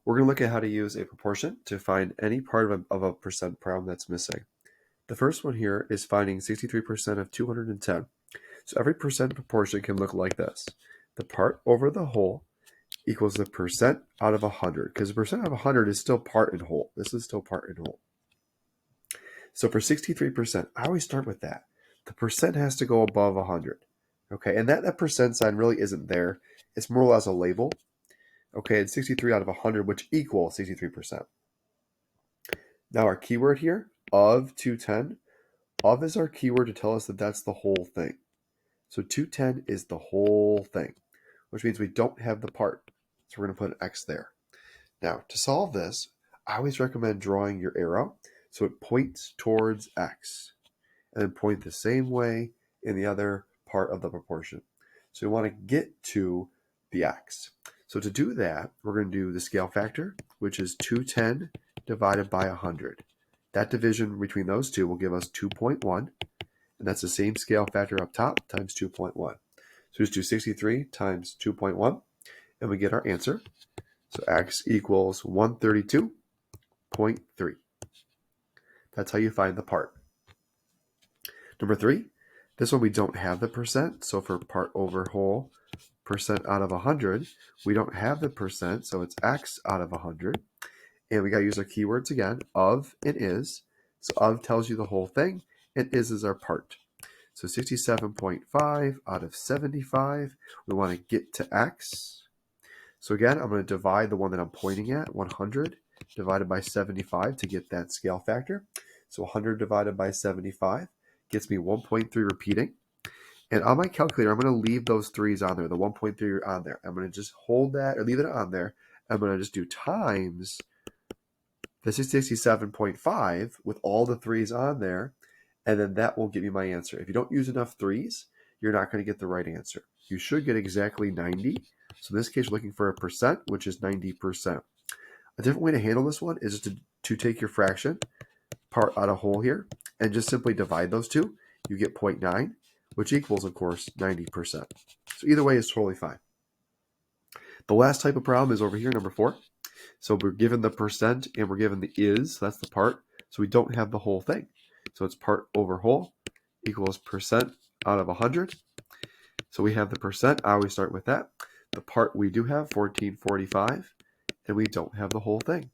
We're going to look at how to use a proportion to find any part of a percent problem that's missing. The first one here is finding 63% of 210. So every percent proportion can look like this. The part over the whole equals the percent out of 100, because the percent out of 100 is still part and whole. This is still part and whole. So for 63%, I always start with that. The percent has to go above 100. Okay, and that percent sign really isn't there. It's more or less a label. Okay, it's 63 out of 100, which equals 63%. Now our keyword here, of 210, of is our keyword to tell us that that's the whole thing. So 210 is the whole thing, which means we don't have the part. So we're going to put an X there. Now, to solve this, I always recommend drawing your arrow so it points towards X, and then point the same way in the other part of the proportion. So we want to get to the X. So to do that, we're going to do the scale factor, which is 210 divided by 100. That division between those two will give us 2.1, and that's the same scale factor up top times 2.1. So just do 63 times 2.1, and we get our answer. So X equals 132.3. That's how you find the part. Number 3, this one we don't have the percent. So for part over whole, percent out of 100, we don't have the percent. So it's X out of 100. And we got to use our keywords again, of and is. So of tells you the whole thing, and is our part. So 67.5 out of 75, we want to get to X. So again, I'm going to divide the one that I'm pointing at, 100, divided by 75 to get that scale factor. So 100 divided by 75 gets me 1.3 repeating. And on my calculator, I'm going to leave those 3's on there, the 1.3 on there. I'm going to just hold that or leave it on there. I'm going to just do times the 67.5 with all the 3's on there, and then that will give me my answer. If you don't use enough 3's, you're not going to get the right answer. You should get exactly 90. So in this case, you're looking for a percent, which is 90%. A different way to handle this one is to take your fraction, part out of whole here, and just simply divide those two. You get 0.9, which equals, of course, 90%. So either way is totally fine. The last type of problem is over here, number 4. So we're given the percent and we're given the is, so that's the part. So we don't have the whole thing. So it's part over whole equals percent out of 100. So we have the percent. I always start with that. The part we do have, 1445, and we don't have the whole thing.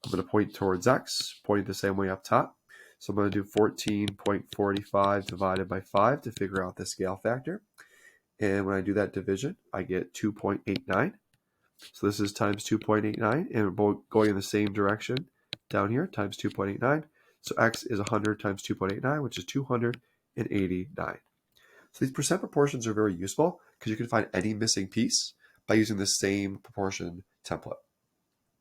I'm going to point towards X, pointing the same way up top. So I'm going to do 14.45 divided by 5 to figure out the scale factor. And when I do that division, I get 2.89. So this is times 2.89, and we're both going in the same direction down here, times 2.89. So X is 100 times 2.89, which is 289. So these percent proportions are very useful because you can find any missing piece by using the same proportion template.